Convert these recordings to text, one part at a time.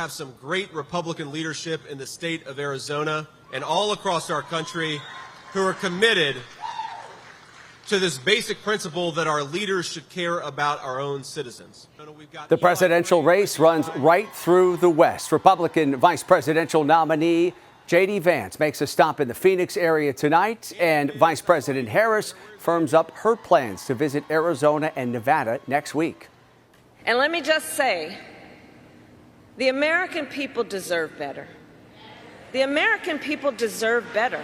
have some great Republican leadership in the state of Arizona and all across our country who are committed to this basic principle that our leaders should care about our own citizens. The presidential race runs right through the West. Republican vice presidential nominee J.D. Vance makes a stop in the Phoenix area tonight, and Vice President Harris firms up her plans to visit Arizona and Nevada next week. And let me just say, the American people deserve better. The American people deserve better.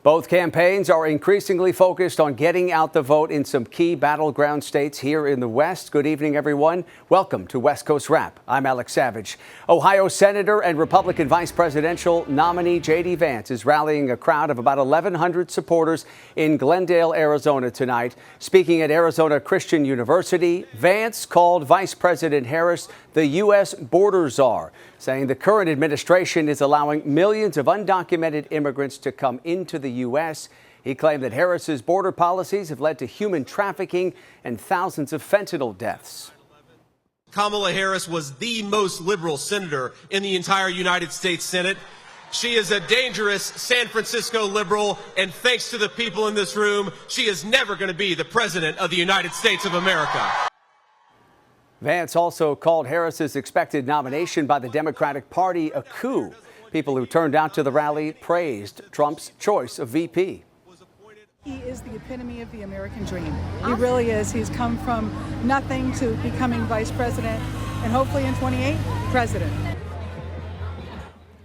Both campaigns are increasingly focused on getting out the vote in some key battleground states here in the West. Good evening, everyone. Welcome to West Coast Wrap. I'm Alex Savage. Ohio Senator and Republican vice presidential nominee J.D. Vance is rallying a crowd of about 1,100 supporters in Glendale, Arizona tonight. Speaking at Arizona Christian University, Vance called Vice President Harris the U.S. border czar, saying the current administration is allowing millions of undocumented immigrants to come into the U.S. He claimed that Harris's border policies have led to human trafficking and thousands of fentanyl deaths. Kamala Harris was the most liberal senator in the entire United States Senate. She is a dangerous San Francisco liberal, and thanks to the people in this room, she is never going to be the president of the United States of America. Vance also called Harris's expected nomination by the Democratic Party a coup. People who turned out to the rally praised Trump's choice of VP. He is the epitome of the American dream. He really is. He's come from nothing to becoming vice president, and hopefully in 28, president.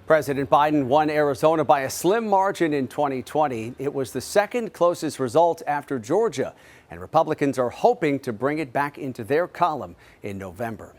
President Biden won Arizona by a slim margin in 2020. It was the second closest result after Georgia, and Republicans are hoping to bring it back into their column in November.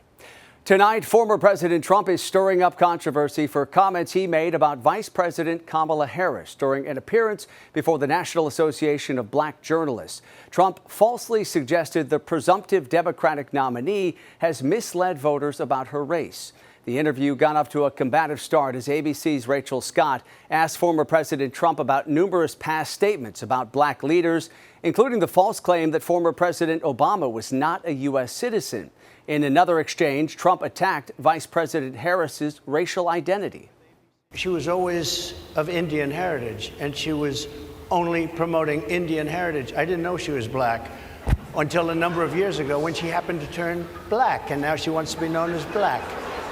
Tonight, former President Trump is stirring up controversy for comments he made about Vice President Kamala Harris during an appearance before the National Association of Black Journalists. Trump falsely suggested the presumptive Democratic nominee has misled voters about her race. The interview got off to a combative start as ABC's Rachel Scott asked former President Trump about numerous past statements about black leaders, including the false claim that former President Obama was not a U.S. citizen. In another exchange, Trump attacked Vice President Harris's racial identity. She was always of Indian heritage, and she was only promoting Indian heritage. I didn't know she was black until a number of years ago when she happened to turn black, and now she wants to be known as black.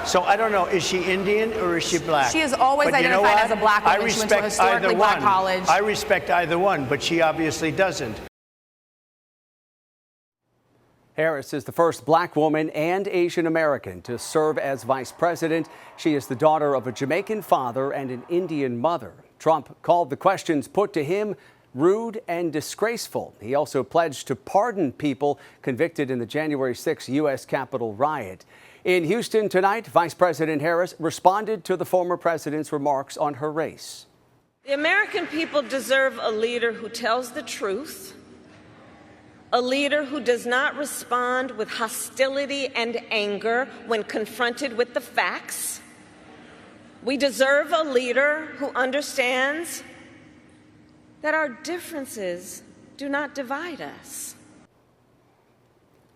So I don't know, is she Indian or is she black? She has always identified as a black woman. She went to a historically black college. I respect either one, but she obviously doesn't. Harris is the first black woman and Asian American to serve as vice president. She is the daughter of a Jamaican father and an Indian mother. Trump called the questions put to him rude and disgraceful. He also pledged to pardon people convicted in the January 6 U.S. Capitol riot. In Houston tonight, Vice President Harris responded to the former president's remarks on her race. The American people deserve a leader who tells the truth, a leader who does not respond with hostility and anger when confronted with the facts. We deserve a leader who understands that our differences do not divide us.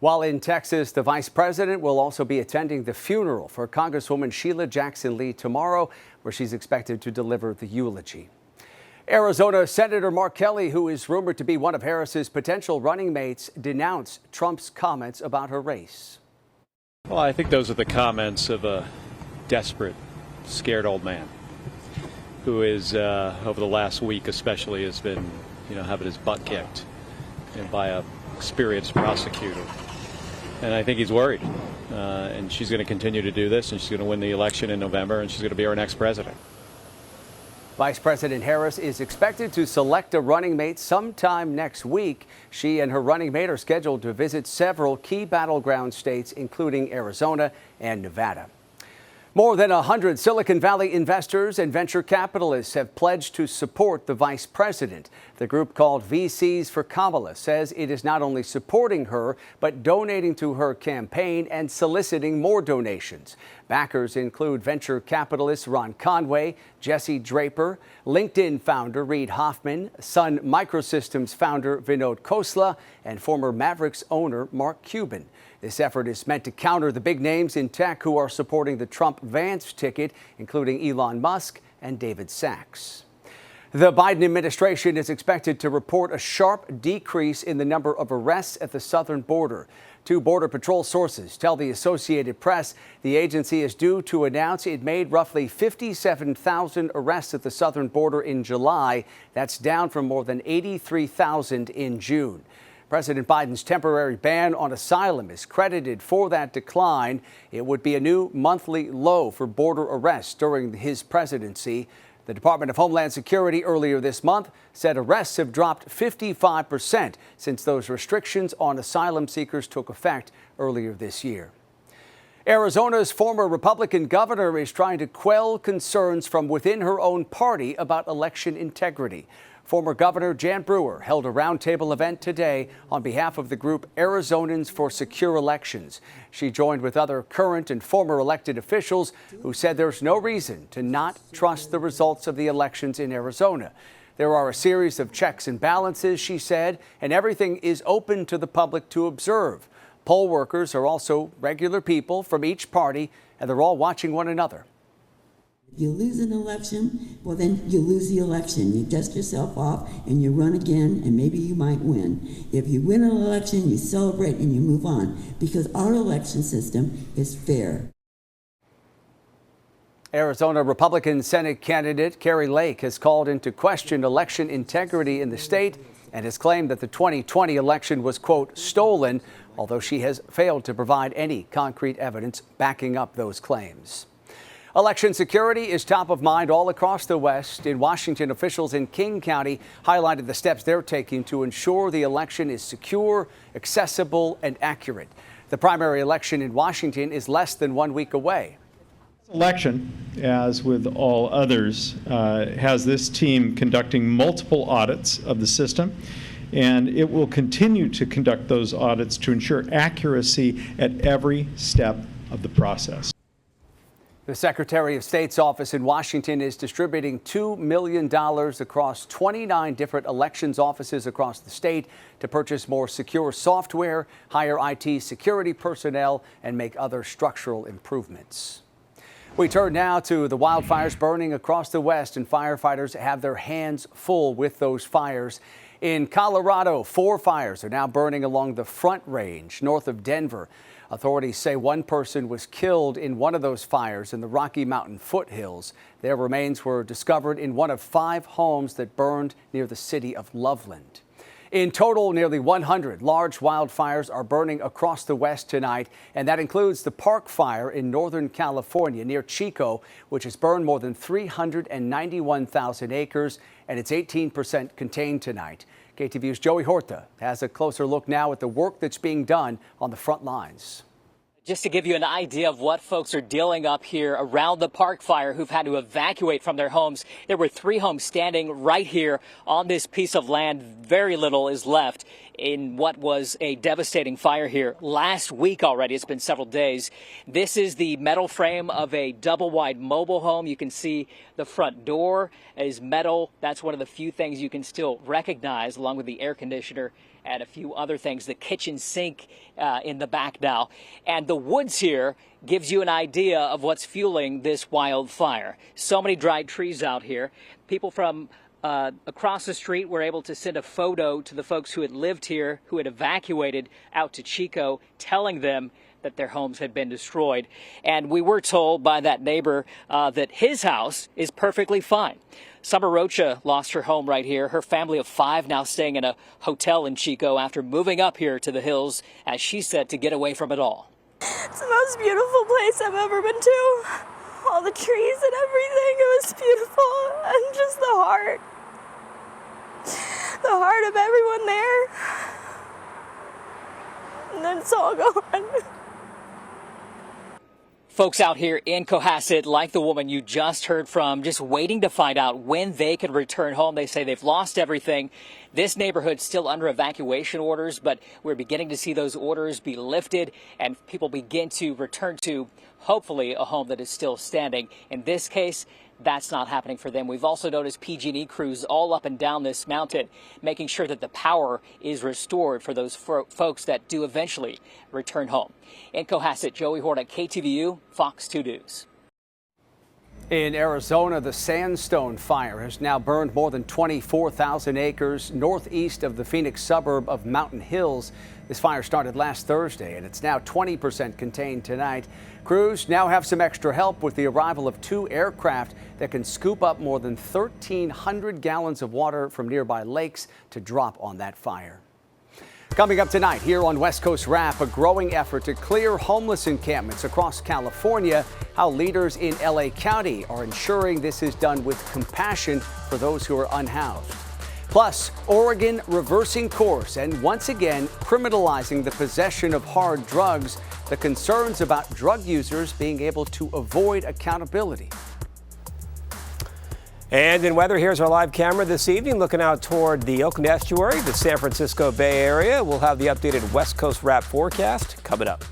While in Texas, the vice president will also be attending the funeral for Congresswoman Sheila Jackson Lee tomorrow, where she's expected to deliver the eulogy. Arizona Senator Mark Kelly, who is rumored to be one of Harris's potential running mates, denounced Trump's comments about her race. Well, I think those are the comments of a desperate, scared old man who is, over the last week especially, has been, having his butt kicked by a experienced prosecutor. And I think he's worried. And she's going to continue to do this, and she's going to win the election in November, and she's going to be our next president. Vice President Harris is expected to select a running mate sometime next week. She and her running mate are scheduled to visit several key battleground states, including Arizona and Nevada. More than 100 Silicon Valley investors and venture capitalists have pledged to support the vice president. The group called VCs for Kamala says it is not only supporting her, but donating to her campaign and soliciting more donations. Backers include venture capitalist Ron Conway, Jesse Draper, LinkedIn founder Reid Hoffman, Sun Microsystems founder Vinod Khosla, and former Mavericks owner Mark Cuban. This effort is meant to counter the big names in tech who are supporting the Trump-Vance ticket, including Elon Musk and David Sachs. The Biden administration is expected to report a sharp decrease in the number of arrests at the southern border. Two Border Patrol sources tell the Associated Press the agency is due to announce it made roughly 57,000 arrests at the southern border in July. That's down from more than 83,000 in June. President Biden's temporary ban on asylum is credited for that decline. It would be a new monthly low for border arrests during his presidency. The Department of Homeland Security earlier this month said arrests have dropped 55% since those restrictions on asylum seekers took effect earlier this year. Arizona's former Republican governor is trying to quell concerns from within her own party about election integrity. Former Governor Jan Brewer held a roundtable event today on behalf of the group Arizonans for Secure Elections. She joined with other current and former elected officials who said there's no reason to not trust the results of the elections in Arizona. There are a series of checks and balances, she said, and everything is open to the public to observe. Poll workers are also regular people from each party, and they're all watching one another. If you lose an election, well, then you lose the election. You dust yourself off and you run again, and maybe you might win. If you win an election, you celebrate and you move on, because our election system is fair. Arizona Republican Senate candidate Kari Lake has called into question election integrity in the state and has claimed that the 2020 election was, quote, stolen, although she has failed to provide any concrete evidence backing up those claims. Election security is top of mind all across the West. In Washington, officials in King County highlighted the steps they're taking to ensure the election is secure, accessible, and accurate. The primary election in Washington is less than 1 week away. Election, as with all others, has this team conducting multiple audits of the system, and it will continue to conduct those audits to ensure accuracy at every step of the process. The Secretary of State's office in Washington is distributing $2 million across 29 different elections offices across the state to purchase more secure software, hire IT security personnel, and make other structural improvements. We turn now to the wildfires burning across the West, and firefighters have their hands full with those fires. In Colorado, 4 fires are now burning along the Front Range north of Denver. Authorities say one person was killed in one of those fires in the Rocky Mountain foothills. Their remains were discovered in one of 5 homes that burned near the city of Loveland. In total, nearly 100 large wildfires are burning across the West tonight, and that includes the Park Fire in Northern California near Chico, which has burned more than 391,000 acres, and it's 18% contained tonight. KTVU's Joey Horta has a closer look now at the work that's being done on the front lines. Just to give you an idea of what folks are dealing up here around the Park Fire who've had to evacuate from their homes. There were 3 homes standing right here on this piece of land. Very little is left in what was a devastating fire here last week already. It's been several days. This is the metal frame of a double-wide mobile home. You can see the front door is metal. That's one of the few things you can still recognize, along with the air conditioner and a few other things, the kitchen sink in the back now. And the woods here gives you an idea of what's fueling this wildfire. So many dried trees out here. People from across the street were able to send a photo to the folks who had lived here, who had evacuated out to Chico, telling them that their homes had been destroyed. And we were told by that neighbor that his house is perfectly fine. Summer Rocha lost her home right here. Her family of 5 now staying in a hotel in Chico after moving up here to the hills, as she said, to get away from it all. It's the most beautiful place I've ever been to. All the trees and everything, it was beautiful. And just the heart of everyone there. And then it's all gone. Folks out here in Cohasset, like the woman you just heard from, just waiting to find out when they can return home. They say they've lost everything. This neighborhood's still under evacuation orders, but we're beginning to see those orders be lifted and people begin to return to, hopefully, a home that is still standing. In this case, that's not happening for them. We've also noticed PG&E crews all up and down this mountain, making sure that the power is restored for those folks that do eventually return home. In Cohasset, Joey Horta, KTVU, Fox 2 News. In Arizona, the Sandstone Fire has now burned more than 24,000 acres northeast of the Phoenix suburb of Mountain Hills. This fire started last Thursday, and it's now 20% contained tonight. Crews now have some extra help with the arrival of 2 aircraft that can scoop up more than 1,300 gallons of water from nearby lakes to drop on that fire. Coming up tonight here on West Coast Wrap, a growing effort to clear homeless encampments across California, how leaders in LA County are ensuring this is done with compassion for those who are unhoused. Plus, Oregon reversing course and once again criminalizing the possession of hard drugs, the concerns about drug users being able to avoid accountability. And in weather, here's our live camera this evening looking out toward the Oakland Estuary, the San Francisco Bay Area. We'll have the updated West Coast Wrap forecast coming up.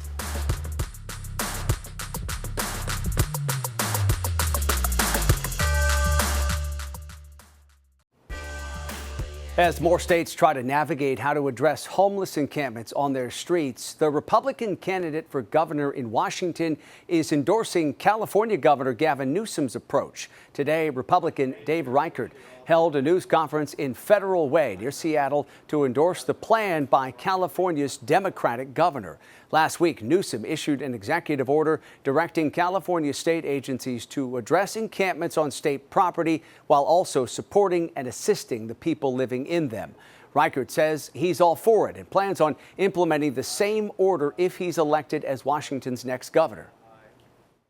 As more states try to navigate how to address homeless encampments on their streets, the Republican candidate for governor in Washington is endorsing California Governor Gavin Newsom's approach. Today, Republican Dave Reichert held a news conference in Federal Way near Seattle to endorse the plan by California's Democratic governor. Last week, Newsom issued an executive order directing California state agencies to address encampments on state property while also supporting and assisting the people living in them. Reichert says he's all for it and plans on implementing the same order if he's elected as Washington's next governor.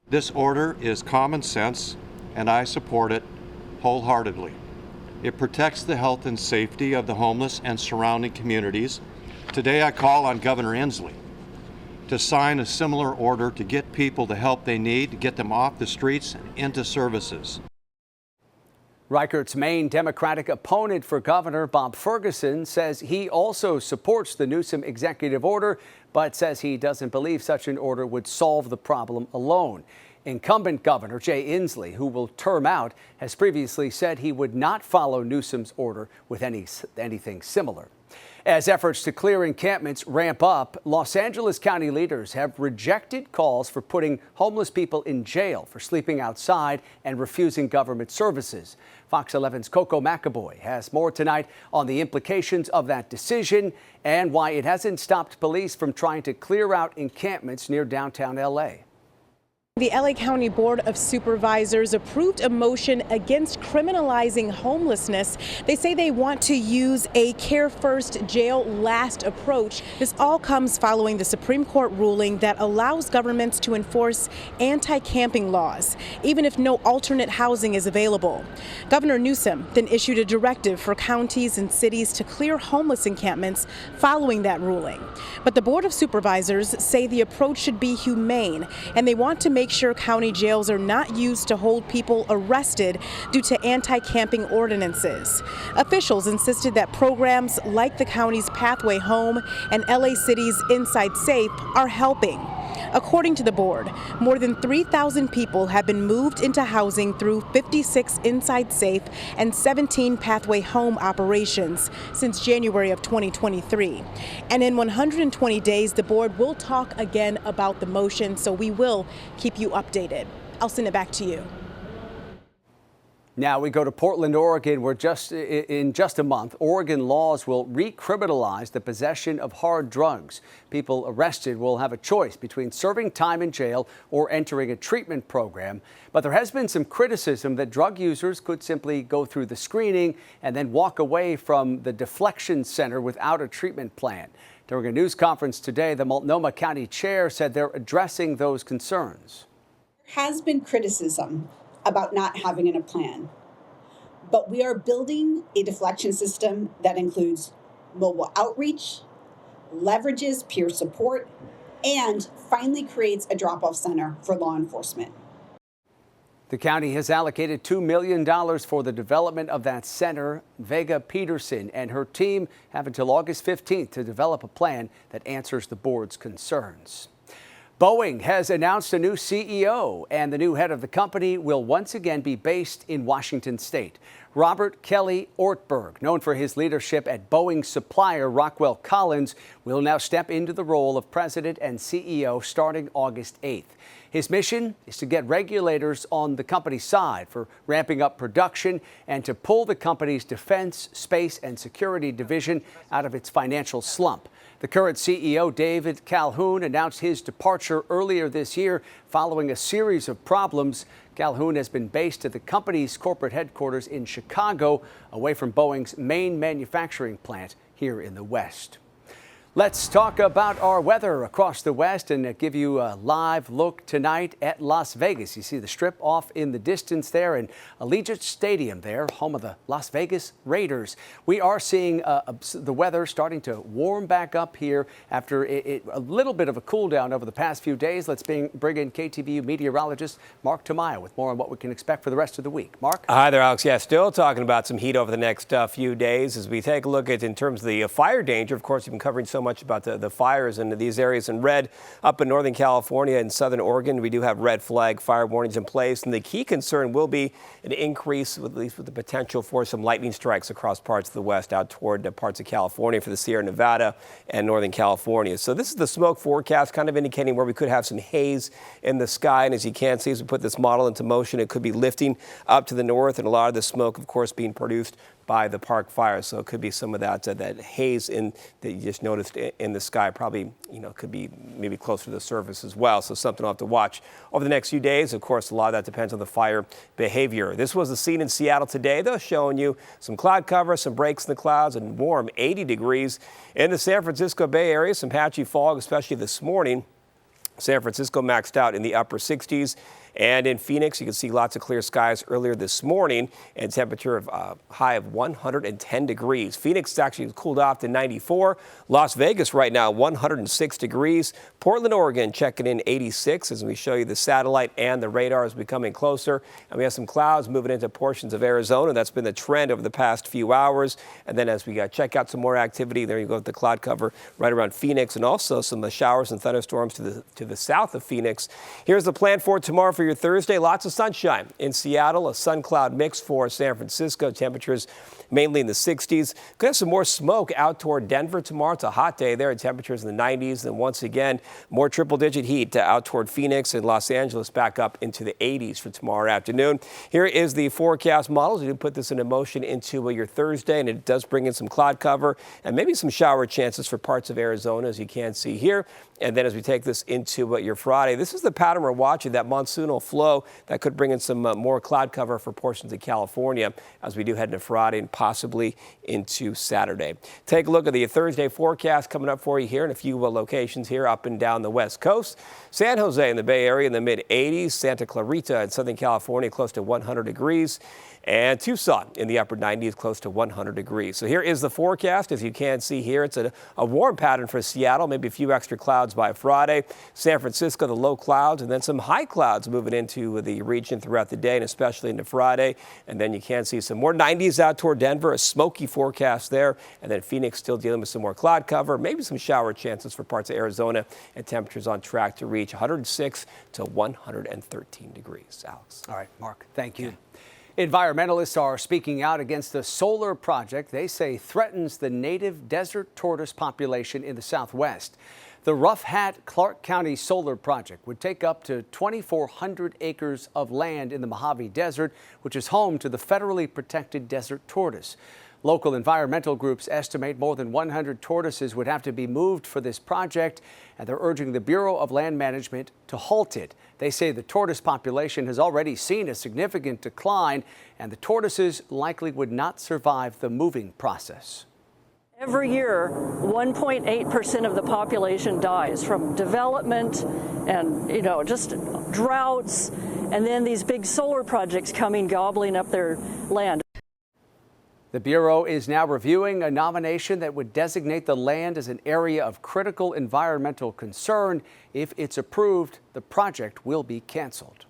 This order is common sense, and I support it wholeheartedly. It protects the health and safety of the homeless and surrounding communities. Today I call on Governor Inslee to sign a similar order to get people the help they need, to get them off the streets and into services. Reichert's main Democratic opponent for governor, Bob Ferguson, says he also supports the Newsom executive order, but says he doesn't believe such an order would solve the problem alone. Incumbent Governor Jay Inslee, who will term out, has previously said he would not follow Newsom's order with anything similar. As efforts to clear encampments ramp up, Los Angeles County leaders have rejected calls for putting homeless people in jail for sleeping outside and refusing government services. Fox 11's Coco McAvoy has more tonight on the implications of that decision and why it hasn't stopped police from trying to clear out encampments near downtown L.A. The LA County Board of Supervisors approved a motion against criminalizing homelessness. They say they want to use a care first, jail last approach. This all comes following the Supreme Court ruling that allows governments to enforce anti-camping laws, even if no alternate housing is available. Governor Newsom then issued a directive for counties and cities to clear homeless encampments following that ruling. But the Board of Supervisors say the approach should be humane, and they want to make sure county jails are not used to hold people arrested due to anti-camping ordinances. Officials insisted that programs like the county's Pathway Home and LA City's Inside Safe are helping. According to the board, more than 3,000 people have been moved into housing through 56 Inside Safe and 17 Pathway Home operations since January of 2023. And in 120 days, the board will talk again about the motion, so we will keep you updated. I'll send it back to you. Now we go to Portland, Oregon, where in just a month, Oregon laws will recriminalize the possession of hard drugs. People arrested will have a choice between serving time in jail or entering a treatment program. But there has been some criticism that drug users could simply go through the screening and then walk away from the deflection center without a treatment plan. During a news conference today, the Multnomah County chair said they're addressing those concerns. There has been criticism about not having a plan. But we are building a deflection system that includes mobile outreach, leverages peer support, and finally creates a drop-off center for law enforcement. The county has allocated $2 million for the development of that center. Vega Peterson and her team have until August 15th to develop a plan that answers the board's concerns. Boeing has announced a new CEO, and the new head of the company will once again be based in Washington state. Robert Kelly Ortberg, known for his leadership at Boeing supplier Rockwell Collins, will now step into the role of president and CEO starting August 8th. His mission is to get regulators on the company's side for ramping up production and to pull the company's defense, space, and security division out of its financial slump. The current CEO, David Calhoun, announced his departure earlier this year following a series of problems. Calhoun has been based at the company's corporate headquarters in Chicago, away from Boeing's main manufacturing plant here in the West. Let's talk about our weather across the West and give you a live look tonight at Las Vegas. You see the Strip off in the distance there and Allegiant Stadium there, home of the Las Vegas Raiders. We are seeing the weather starting to warm back up here after a little bit of a cool down over the past few days. Let's bring in KTVU meteorologist Mark Tamayo with more on what we can expect for the rest of the week. Mark? Hi there, Alex. Yeah, still talking about some heat over the next few days as we take a look at in terms of the fire danger. Of course, you've been covering so much about the fires in these areas in red up in Northern California and Southern Oregon. We do have red flag fire warnings in place, and the key concern will be an increase, at least with the potential for some lightning strikes across parts of the West out toward parts of California for the Sierra Nevada and Northern California. So this is the smoke forecast, kind of indicating where we could have some haze in the sky. And as you can see, as we put this model into motion, it could be lifting up to the north, and a lot of the smoke, of course, being produced by the park fire. So it could be some of that haze that you just noticed in the sky. Probably, could be maybe closer to the surface as well. So something we'll have to watch over the next few days. Of course, a lot of that depends on the fire behavior. This was the scene in Seattle today, though, showing you some cloud cover, some breaks in the clouds, and warm 80 degrees in the San Francisco Bay Area. Some patchy fog, especially this morning. San Francisco maxed out in the upper 60s. And in Phoenix, you can see lots of clear skies earlier this morning and temperature of high of 110 degrees. Phoenix actually cooled off to 94. Las Vegas right now, 106 degrees. Portland, Oregon, checking in 86 as we show you the satellite and the radar is becoming closer. And we have some clouds moving into portions of Arizona. That's been the trend over the past few hours. And then as we check out some more activity, there you go with the cloud cover right around Phoenix, and also some showers and thunderstorms to the south of Phoenix. Here's the plan for tomorrow for your Thursday. Lots of sunshine in Seattle, a sun cloud mix for San Francisco. Temperatures mainly in the 60s. Could have some more smoke out toward Denver tomorrow. It's a hot day there. Temperatures in the 90s. And once again, more triple-digit heat out toward Phoenix and Los Angeles, back up into the 80s for tomorrow afternoon. Here is the forecast models. We did put this into motion into your Thursday, and it does bring in some cloud cover and maybe some shower chances for parts of Arizona, as you can see here. And then as we take this into your Friday, this is the pattern we're watching, that monsoonal flow that could bring in some more cloud cover for portions of California as we do head into Friday and possibly into Saturday. Take a look at the Thursday forecast coming up for you here in a few locations here up and down the West Coast. San Jose in the Bay Area in the mid-80s. Santa Clarita in Southern California close to 100 degrees. And Tucson in the upper 90s, close to 100 degrees. So here is the forecast. As you can see here, it's a warm pattern for Seattle, maybe a few extra clouds by Friday. San Francisco, the low clouds, and then some high clouds moving into the region throughout the day, and especially into Friday. And then you can see some more 90s out toward Denver, a smoky forecast there. And then Phoenix still dealing with some more cloud cover, maybe some shower chances for parts of Arizona, and temperatures on track to reach 106 to 113 degrees. Alex. All right, Mark, thank you. Environmentalists are speaking out against a solar project they say threatens the native desert tortoise population in the Southwest. The Rough Hat Clark County solar project would take up to 2,400 acres of land in the Mojave Desert, which is home to the federally protected desert tortoise. Local environmental groups estimate more than 100 tortoises would have to be moved for this project, and they're urging the Bureau of Land Management to halt it. They say the tortoise population has already seen a significant decline, and the tortoises likely would not survive the moving process. Every year, 1.8% of the population dies from development and, just droughts, and then these big solar projects coming, gobbling up their land. The Bureau is now reviewing a nomination that would designate the land as an area of critical environmental concern. If it's approved, the project will be canceled.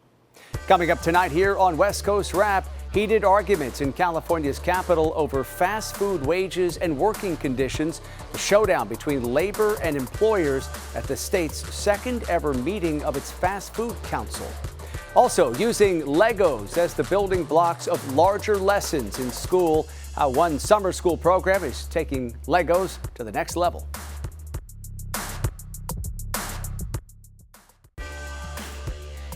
Coming up tonight here on West Coast Wrap, Heated arguments in California's capital over fast food wages and working conditions. The showdown between labor and employers at the state's second ever meeting of its fast food council. Also, using Legos as the building blocks of larger lessons in school. How one summer school program is taking Legos to the next level.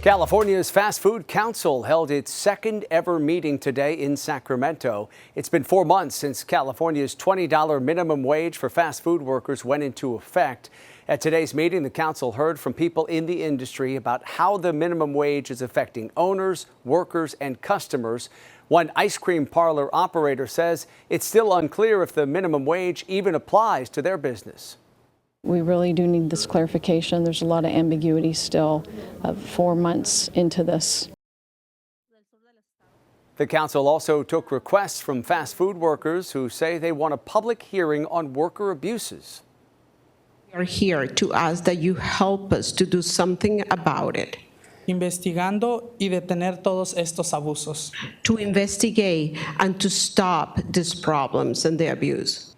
California's Fast Food Council held its second ever meeting today in Sacramento. It's been 4 months since California's $20 minimum wage for fast food workers went into effect. At today's meeting, the council heard from people in the industry about how the minimum wage is affecting owners, workers, and customers. One ice cream parlor operator says it's still unclear if the minimum wage even applies to their business. We really do need this clarification. There's a lot of ambiguity still 4 months into this. The council also took requests from fast food workers who say they want a public hearing on worker abuses. We are here to ask that you help us to do something about it. Investigando y detener todos estos abusos. To investigate and to stop these problems and the abuse.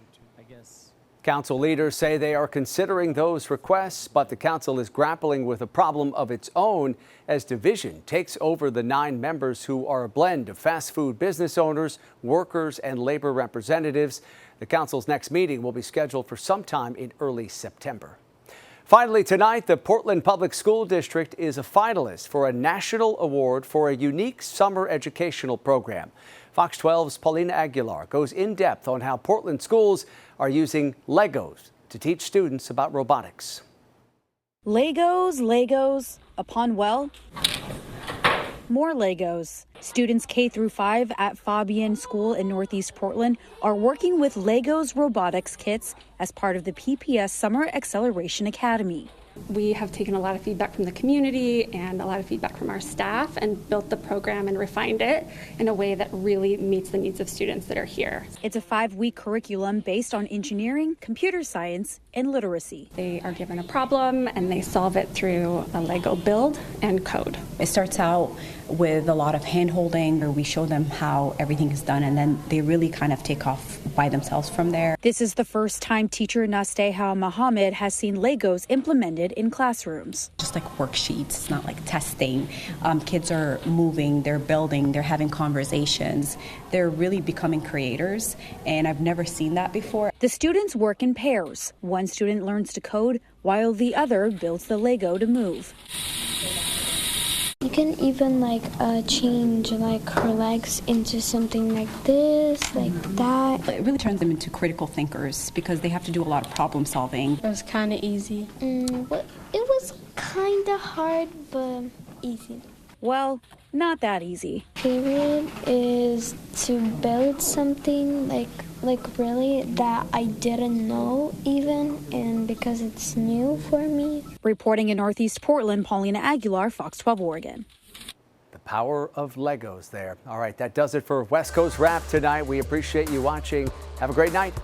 Council leaders say they are considering those requests, but the council is grappling with a problem of its own as division takes over the 9 members who are a blend of fast food business owners, workers, and labor representatives. The council's next meeting will be scheduled for sometime in early September. Finally, tonight, the Portland Public School District is a finalist for a national award for a unique summer educational program. Fox 12's Paulina Aguilar goes in depth on how Portland schools are using Legos to teach students about robotics. Legos, upon well, more Legos. Students K through 5 at Fabian School in Northeast Portland are working with Legos robotics kits as part of the PPS Summer Acceleration Academy. We have taken a lot of feedback from the community and a lot of feedback from our staff and built the program and refined it in a way that really meets the needs of students that are here. It's a 5-week curriculum based on engineering, computer science, and literacy. They are given a problem and they solve it through a Lego build and code. It starts out with a lot of hand-holding where we show them how everything is done, and then they really kind of take off by themselves from there. This is the first time teacher Nasteha Mohammed has seen Legos implemented in classrooms. Just like worksheets, it's not like testing. Kids are moving, they're building, they're having conversations. They're really becoming creators, and I've never seen that before. The students work in pairs. One student learns to code while the other builds the Lego to move. You can even change her legs into something like this, like that. It really turns them into critical thinkers because they have to do a lot of problem solving. It was kind of easy. It was kind of hard, but easy. Well, not that easy. Favorite is to build something like really that I didn't know even, and because it's new for me. Reporting in Northeast Portland, Paulina Aguilar, Fox 12 Oregon. The power of Legos there. All right, that does it for West Coast Wrap tonight. We appreciate you watching. Have a great night.